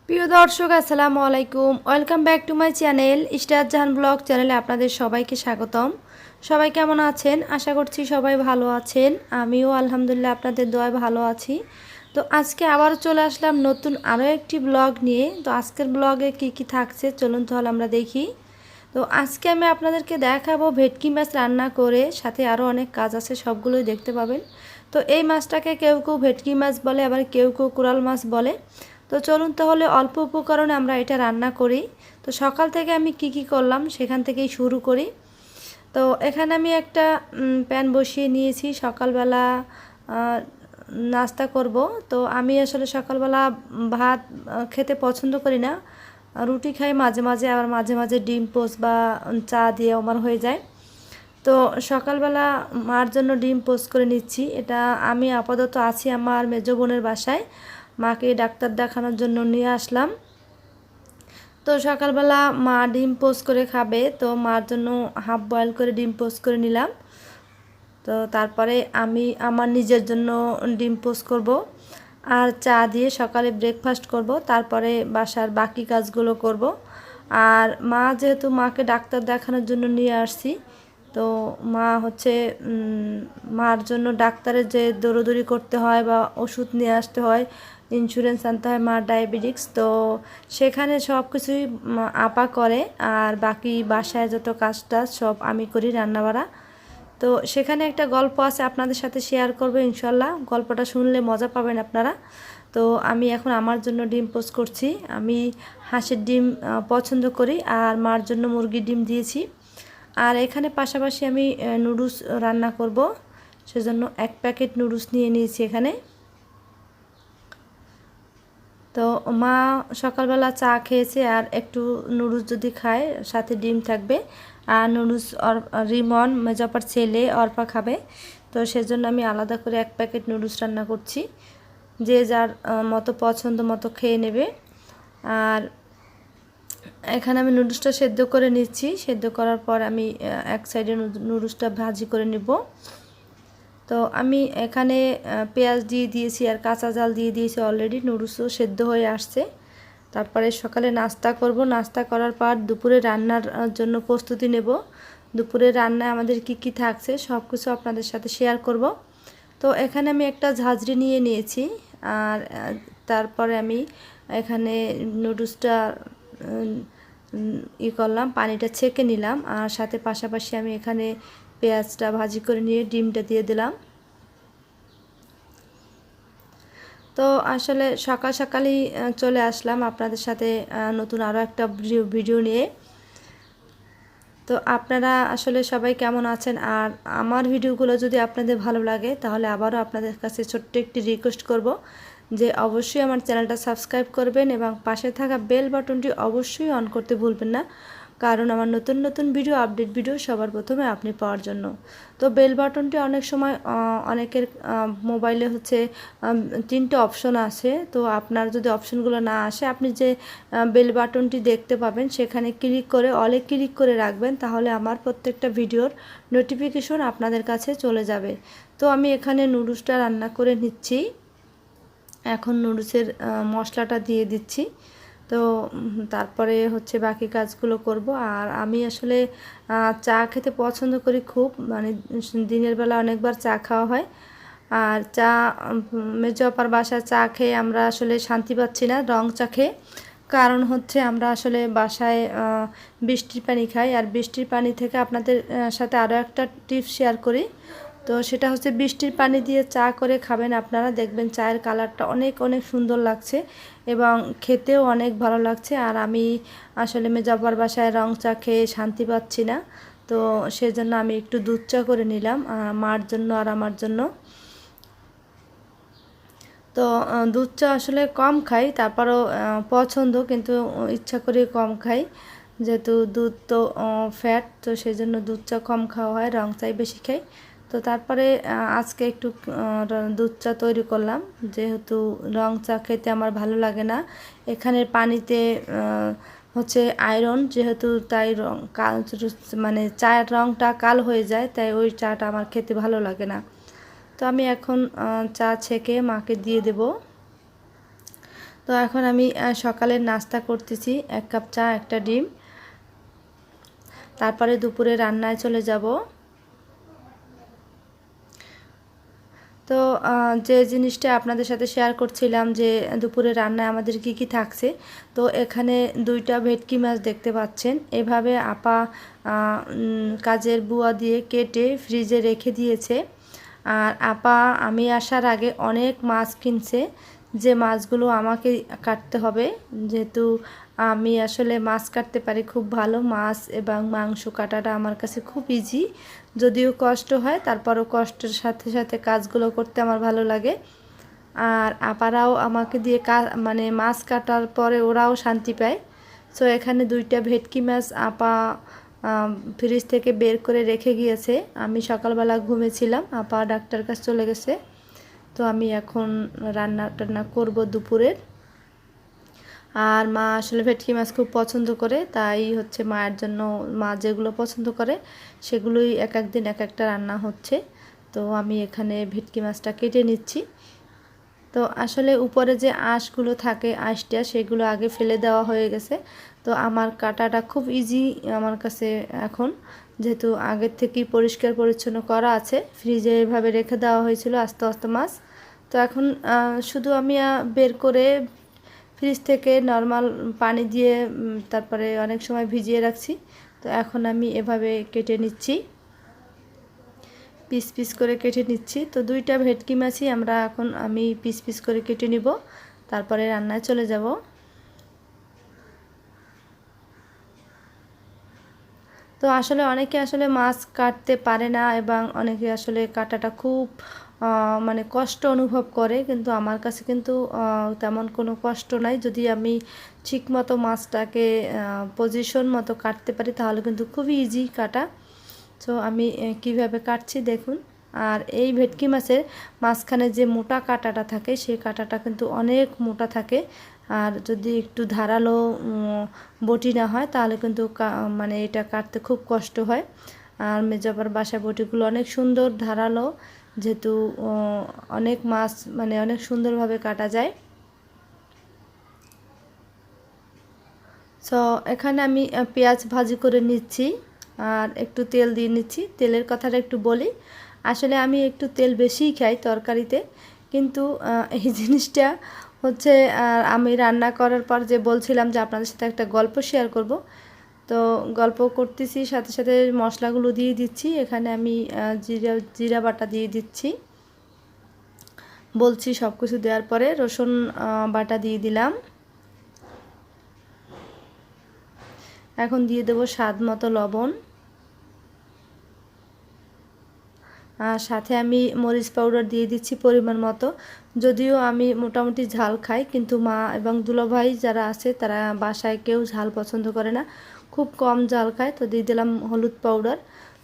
প্রিয় দর্শক আসসালামু আলাইকুম, welcome back to my channel star Jahan blog চ্যানেলে আপনাদের সবাইকে স্বাগতম। সবাই কেমন আছেন? আশা করছি সবাই ভালো আছেন। আমিও আলহামদুলিল্লাহ আপনাদের দোয়ায় ভালো আছি। তো আজকে আবারও চলে আসলাম নতুন আরও একটি ব্লগ নিয়ে। তো আজকের ব্লগে কি থাকছে চলুন তাহলে আমরা দেখি। তো আজকে আমি আপনাদেরকে দেখাবো ভেটকি মাছ রান্না করে, সাথে আরও অনেক কাজ আছে, সবগুলোই দেখতে পাবেন। তো এই মাছটাকে কেউ কেউ ভেটকি মাছ বলে, আবার কেউ কেউ কোরাল মাছ বলে। তো চলুন তাহলে অল্প উপকরণে আমরা এটা রান্না করি। তো সকাল থেকে আমি কি করলাম সেখান থেকেই শুরু করি। তো এখানে আমি একটা প্যান বসিয়ে নিয়েছি। সকালবেলা নাস্তা করব। তো আমি আসলে সকালবেলা ভাত খেতে পছন্দ করি না, রুটি খাই মাঝে মাঝে, আবার মাঝে মাঝে ডিম পোস্ট বা চা দিয়ে আমার হয়ে যায়। তো সকালবেলা মার জন্য ডিম পোস্ট করে নিচ্ছি। এটা আমি আপাতত আছি আমার মেজো বোনের বাসায়, মাকে ডাক্তার দেখানোর জন্য নিয়ে আসলাম। তো সকালবেলা মা ডিম পোস্ট করে খাবে, তো মার জন্য হাফ বয়েল করে ডিম পোস্ট করে নিলাম। তো তারপরে আমি আমার নিজের জন্য ডিম পোস্ট করব আর চা দিয়ে সকালে ব্রেকফাস্ট করব, তারপরে বাসার বাকি কাজগুলো করব। আর মা যেহেতু মাকে ডাক্তার দেখানোর জন্য নিয়ে আসছি, তো মা হচ্ছে মার জন্য ডাক্তারের যে দৌড়দৌড়ি করতে হয় বা ওষুধ নিয়ে আসতে হয়, ইন্স্যুরেন্স আনতে হয়, মার ডায়াবেটিক্স, তো সেখানে সব কিছুই আপা করে। আর বাকি বাসায় যত কাজটা সব আমি করি, রান্নাবাড়া। তো সেখানে একটা গল্প আছে, আপনাদের সাথে শেয়ার করবো ইনশাল্লাহ। গল্পটা শুনলে মজা পাবেন আপনারা। তো আমি এখন আমার জন্য ডিম পোস্ট করছি। আমি হাঁসের ডিম পছন্দ করি, আর মার জন্য মুরগির ডিম দিয়েছি। আর এখানে পাশাপাশি আমি নুডলস রান্না করব, সেজন্য 1 প্যাকেট নুডলস নিয়ে নিয়েছি এখানে। তো মা সকালবেলা চা খেয়েছে, আর একটু নুডলস যদি খায় সাথে ডিম থাকবে। আর নুডলস রিমন মেজাপার ছেলে অর্পা খাবে, তো সেজন্য আমি আলাদা করে 1 প্যাকেট নুডলস রান্না করছি। যে যার মতো পছন্দ মতো খেয়ে নেবে। আর এখানে আমি নুডলসটা সেদ্ধ করে নিচ্ছি। সেদ্ধ করার পর আমি এক সাইডে নুডলসটা ভাজি করে নিব। তো আমি এখানে পেঁয়াজ দিয়ে দিয়েছি আর কাঁচা জাল দিয়ে দিয়েছি অলরেডি। নুডলসও সেদ্ধ হয়ে আসছে। তারপরে সকালে নাস্তা করব। নাস্তা করার পর দুপুরে রান্নার জন্য প্রস্তুতি নেব। দুপুরে রান্নায় আমাদের কি থাকছে সব কিছু আপনাদের সাথে শেয়ার করব। তো এখানে আমি একটা ঝাঁঝরি নিয়ে নিয়েছি। আর তারপরে আমি এখানে নুডলসটা করলাম, পানিটা ছেঁকে নিলাম। আর সাথে পাশাপাশি আমি এখানে পেঁয়াজটা ভাজি করে নিয়ে ডিমটা দিয়ে দিলাম। তো আসলে সকাল সকালই চলে আসলাম আপনাদের সাথে নতুন আরও একটা ভিডিও নিয়ে। তো আপনারা আসলে সবাই কেমন আছেন? আর আমার ভিডিওগুলো যদি আপনাদের ভালো লাগে, তাহলে আবারও আপনাদের কাছে ছোট্ট একটি রিকোয়েস্ট করব যে অবশ্যই আমার চ্যানেলটা সাবস্ক্রাইব করবেন এবং পাশে থাকা বেল বাটনটি অবশ্যই অন করতে ভুলবেন না, কারণ আমার নতুন নতুন ভিডিও, আপডেট ভিডিও সবার প্রথমে আপনি পাওয়ার জন্য। তো বেল বাটনটি অনেক সময় অনেকের মোবাইলে হচ্ছে 3টে অপশন আছে। তো আপনার যদি অপশনগুলো না আসে, আপনি যে বেল বাটনটি দেখতে পাবেন সেখানে ক্লিক করে অলে ক্লিক করে রাখবেন, তাহলে আমার প্রত্যেকটা ভিডিওর নোটিফিকেশন আপনাদের কাছে চলে যাবে। তো আমি এখানে নুডলসটা রান্না করে নিচ্ছি। এখন নুডলসের মশলাটা দিয়ে দিচ্ছি। তো তারপরে হচ্ছে বাকি কাজগুলো করব। আর আমি আসলে চা খেতে পছন্দ করি খুব, মানে দিনের বেলা অনেকবার চা খাওয়া হয়। আর চা মেজো আপার বাসায় চা খেয়ে আমরা আসলে শান্তি পাচ্ছি না, রং চা খেয়ে। কারণ হচ্ছে আমরা আসলে বাসায় বৃষ্টির পানি খাই। আর বৃষ্টির পানি থেকে আপনাদের সাথে আরও একটা টিপস শেয়ার করি। তো সেটা হচ্ছে বৃষ্টির পানি দিয়ে চা করে খাবেন আপনারা, দেখবেন চায়ের কালারটা অনেক অনেক সুন্দর লাগছে এবং খেতেও অনেক ভালো লাগছে। আর আমি আসলে মেজাবার বাসায় রং চা খেয়ে শান্তি পাচ্ছি না, তো সেজন্য আমি একটু দুধ চা করে নিলাম মার জন্য আর আমার জন্য। তো দুধ চা আসলে কম খাই, তারপরও পছন্দ, কিন্তু ইচ্ছা করে কম খাই, যেহেতু দুধ তো ফ্যাট, তো সেই জন্য দুধ চা কম খাওয়া হয়, রং চাই বেশি খাই। তো তারপরে আজকে একটু দুধ চা তৈরি করলাম, যেহেতু রং চা খেতে আমার ভালো লাগে না। এখানের পানিতে হচ্ছে আয়রন যেহেতু, তাই রং কাল, মানে চায়ের রংটা কাল হয়ে যায়, তাই ওই চাটা আমার খেতে ভালো লাগে না। তো আমি এখন চা ছেঁকে মাকে দিয়ে দেব। তো এখন আমি সকালের নাস্তা করতেছি, 1 কাপ চা, একটা ডিম। তারপরে দুপুরে রান্নায় চলে যাব। তো যে জিনিসটা আপনাদের সাথে শেয়ার করছিলাম যে দুপুরে রান্নায় আমাদের কি কি থাকছে, তো এখানে 2টা ভেটকি মাছ দেখতে পাচ্ছেন। এভাবে আপা কাজের বুয়া দিয়ে কেটে ফ্রিজে রেখে দিয়েছে। আর আপা আমি আসার আগে অনেক মাছ কিনছে, যে মাছগুলো আমাকে কাটতে হবে, যেহেতু আমি আসলে মাছ কাটতে পারি খুব ভালো। মাছ এবং মাংস কাটাটা আমার কাছে খুব ইজি, যদিও কষ্ট হয়, তারপরও কষ্টের সাথে সাথে কাজগুলো করতে আমার ভালো লাগে। আর আপারাও আমাকে দিয়ে মানে মাছ কাটার পরে ওরাও শান্তি পায়। সো এখানে 2টা ভেটকি মাছ আপা ফ্রিজ থেকে বের করে রেখে গিয়েছে। আমি সকালবেলা ঘুমেছিলাম, আপা ডাক্তার কাছে চলে গেছে। তো আমি এখন রান্না করব দুপুরের। আর মা আসলে ভেটকি মাছ খুব পছন্দ করে, তাই হচ্ছে মায়ের জন্য মা যেগুলো পছন্দ করে সেগুলোই এক এক দিন এক একটা রান্না হচ্ছে। তো আমি এখানে ভেটকি মাছটা কেটে নিচ্ছি। তো আসলে উপরে যে আঁশগুলো থাকে, আঁশটা সেগুলো আগে ফেলে দেওয়া হয়ে গেছে। তো আমার কাটাটা খুব ইজি আমার কাছে এখন, যেহেতু আগের থেকেই পরিষ্কার পরিচ্ছন্ন করা আছে, ফ্রিজে এভাবে রেখে দেওয়া হয়েছিল আস্তে আস্তে মাছ। তো এখন শুধু আমি বের করে ফ্রিজ থেকে নর্মাল পানি দিয়ে তারপরে অনেক সময় ভিজিয়ে রাখছি। তো এখন আমি এভাবে কেটে নিচ্ছি, পিস পিস করে কেটে নিচ্ছি। তো 2টা ভেটকি মাছই আমি পিস পিস করে কেটে নিব, তারপরে রান্নায় চলে যাব। তো আসলে অনেকে আসলে মাছ কাটতে পারে না, এবং অনেকে আসলে কাটাটা খুব মানে কষ্ট অনুভব করে, কিন্তু আমার কাছে কিন্তু তেমন কোনো কষ্ট নাই। যদি আমি ঠিক মতো মাছটাকে পজিশন মতো কাটতে পারি তাহলে কিন্তু খুবই ইজি কাটা। তো আমি কিভাবে কাটছি দেখুন। আর এই ভেটকি মাছের মাঝখানে যে মোটা কাঁটাটা থাকে সেই কাঁটাটা কিন্তু অনেক মোটা থাকে। আর যদি একটু ধারালো বটি না হয় তাহলে কিন্তু মানে এটা কাটতে খুব কষ্ট হয়। আর মেজবার বাসায় বটিগুলো অনেক সুন্দর ধারালো, যেহেতু অনেক মাছ মানে অনেক সুন্দরভাবে কাটা যায়। সো এখানে আমি পেঁয়াজ ভাজি করে নিচ্ছি, আর একটু তেল দিয়ে নিচ্ছি। তেলের কথাটা একটু বলি, আসলে আমি একটু তেল বেশিই খাই তরকারিতে, কিন্তু এই জিনিসটা হচ্ছে আমি রান্না করার পর যে বলছিলাম যে আপনাদের সাথে একটা গল্প শেয়ার করব, তো গল্প করতেছি সাথে সাথে মশলাগুলো দিয়ে দিচ্ছি। এখানে আমি জিরা বাটা দিয়ে দিচ্ছি, বলছি সব কিছু দেওয়ার পরে রসুন বাটা দিয়ে দিলাম। এখন দিয়ে দেবো স্বাদ মতো লবণ, আর সাথে আমি মরিচ পাউডার দিয়ে দিচ্ছি পরিমাণ মতো। যদিও আমি মোটামুটি ঝাল খাই, কিন্তু মা এবং দুলাভাই যারা আছে তারা বাসায় কেউ ঝাল পছন্দ করে না, খুব কম ঝাল খায়। তো দিয়ে দিলাম হলুদ পাউডার।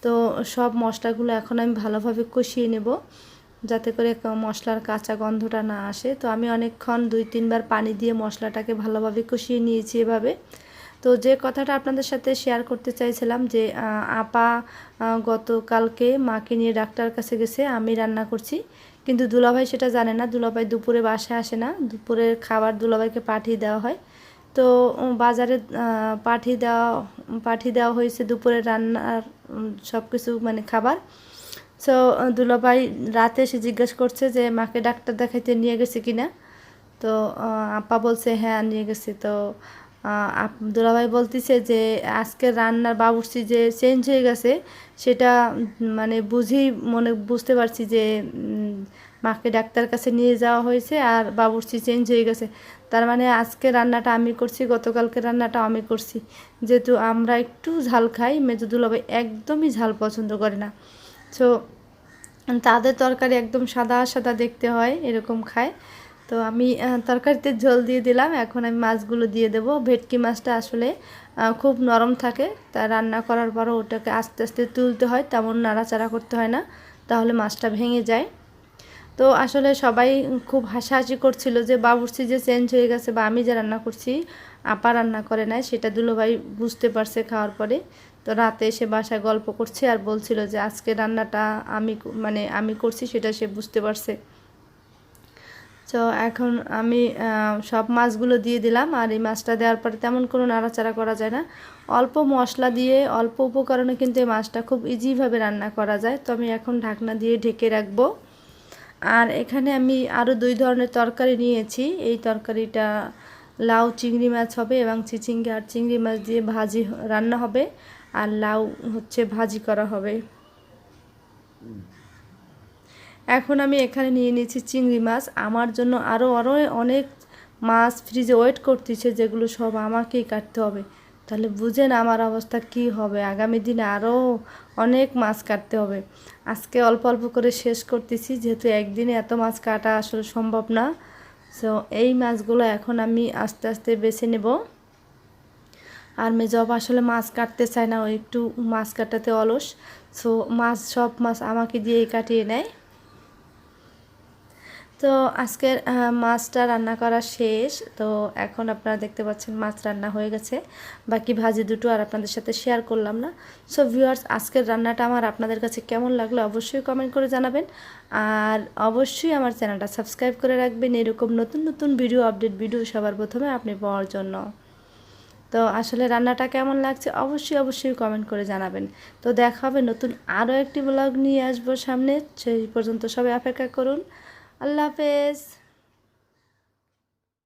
তো সব মশলাগুলো এখন আমি ভালোভাবে কষিয়ে নেব, যাতে করে মশলার কাঁচা গন্ধটা না আসে। তো আমি অনেকক্ষণ 2-3 বার পানি দিয়ে মশলাটাকে ভালোভাবে কষিয়ে নিয়েছি এভাবে। তো যে কথাটা আপনাদের সাথে শেয়ার করতে চাইছিলাম যে আপা গতকালকে মাকে নিয়ে ডাক্তার কাছে গেছে, আমি রান্না করছি, কিন্তু দুলাভাই সেটা জানে না। দুলাভাই দুপুরে বাসায় আসে না, দুপুরের খাবার দুলাভাইকে পাঠিয়ে দেওয়া হয়। তো বাজারে পাঠিয়ে দেওয়া হয়েছে দুপুরের রান্নার সব কিছু মানে খাবার। সো দুলাভাই রাতে এসে জিজ্ঞেস করছে যে মাকে ডাক্তার দেখাইতে নিয়ে গেছে কিনা। তো আপা বলছে হ্যাঁ নিয়ে গেছে। তো দুলাভাই বলতেছে যে আজকে রান্নার বাবুর্চি যে চেঞ্জ হয়ে গেছে, সেটা মানে বুঝতে পারছি যে মাকে ডাক্তার কাছে নিয়ে যাওয়া হয়েছে আর বাবুর্চি চেঞ্জ হয়ে গেছে। তার মানে আজকে রান্নাটা আমি করছি, গতকালকে রান্নাটা আমি করছি। যেহেতু আমরা একটু ঝাল খাই, মেজো দুলাভাই একদমই ঝাল পছন্দ করে না। সো তাদের তরকারি একদম সাদা সাদা দেখতে হয়, এরকম খায়। তো আমি তরকারিতে ঝোল দিয়ে দিলাম, এখন আমি মাছগুলো দিয়ে দেব। ভেটকি মাছটা আসলে খুব নরম থাকে, তা রান্না করার পরও ওটাকে আস্তে আস্তে তুলতে হয়, তেমন নাড়াচাড়া করতে হয় না, তাহলে মাছটা ভেঙে যায়। তো আসলে সবাই খুব হাসাহাসি করছিল যে বাবুর্চি যে চেঞ্জ হয়ে গেছে, বা আমি যে রান্না করছি আপা রান্না করে নাই, সেটা দুলোভাই বুঝতে পারছে খাওয়ার পরে। তো রাতে এসে বাসায় গল্প করছে আর বলছিল যে আজকে রান্নাটা আমি করছি, সেটা সে বুঝতে পারছে। তো এখন আমি সব মাছগুলো দিয়ে দিলাম। আর এই মাছটা দেওয়ার পরে তেমন কোনো নাড়াচাড়া করা যায় না, অল্প মশলা দিয়ে অল্প উপকরণে কিন্তু এই মাছটা খুব ইজিভাবে রান্না করা যায়। তো আমি এখন ঢাকনা দিয়ে ঢেকে রাখবো। আর এখানে আমি আরও 2 ধরনের তরকারি নিয়েছি। এই তরকারিটা লাউ চিংড়ি মাছ হবে এবং চিচিঙ্গা আর চিংড়ি মাছ দিয়ে ভাজি রান্না হবে, আর লাউ হচ্ছে ভাজি করা হবে। এখন আমি এখানে নিয়ে নিয়েছি চিংড়ি মাছ। আমার জন্য আরও অনেক মাছ ফ্রিজে ওয়েট করতেছে, যেগুলো সব আমাকেই কাটতে হবে। তাহলে বুঝেন আমার অবস্থা কি হবে, আগামী দিনে আরও অনেক মাছ কাটতে হবে। আজকে অল্প অল্প করে শেষ করতেছি, যেহেতু একদিনে এত মাছ কাটা আসলে সম্ভব না। সো এই মাছগুলো এখন আমি আস্তে আস্তে বেছে নেব। আর মেজব আসলে মাছ কাটতে চায় না, ও একটু মাছ কাটাতে অলস। সো সব মাছ আমাকে দিয়েই কাটিয়ে নেয়। তো আজকের মাছটা রান্না করা শেষ। তো এখন আপনারা দেখতে পাচ্ছেন মাছ রান্না হয়ে গেছে, বাকি ভাজি দুটো আর আপনাদের সাথে শেয়ার করলাম না। সো ভিউয়ার্স, আজকের রান্নাটা আমার আপনাদের কাছে কেমন লাগলো অবশ্যই কমেন্ট করে জানাবেন। আর অবশ্যই আমার চ্যানেলটা সাবস্ক্রাইব করে রাখবেন, এরকম নতুন নতুন ভিডিও আপডেট ভিডিও সবার প্রথমে আপনি পাওয়ার জন্য। তো আসলে রান্নাটা কেমন লাগছে অবশ্যই কমেন্ট করে জানাবেন। তো দেখা হবে নতুন আরও একটি ব্লগ নিয়ে আসবো সামনে। সেই পর্যন্ত সবাই অপেক্ষা করুন। আল্লাহ হাফেজ।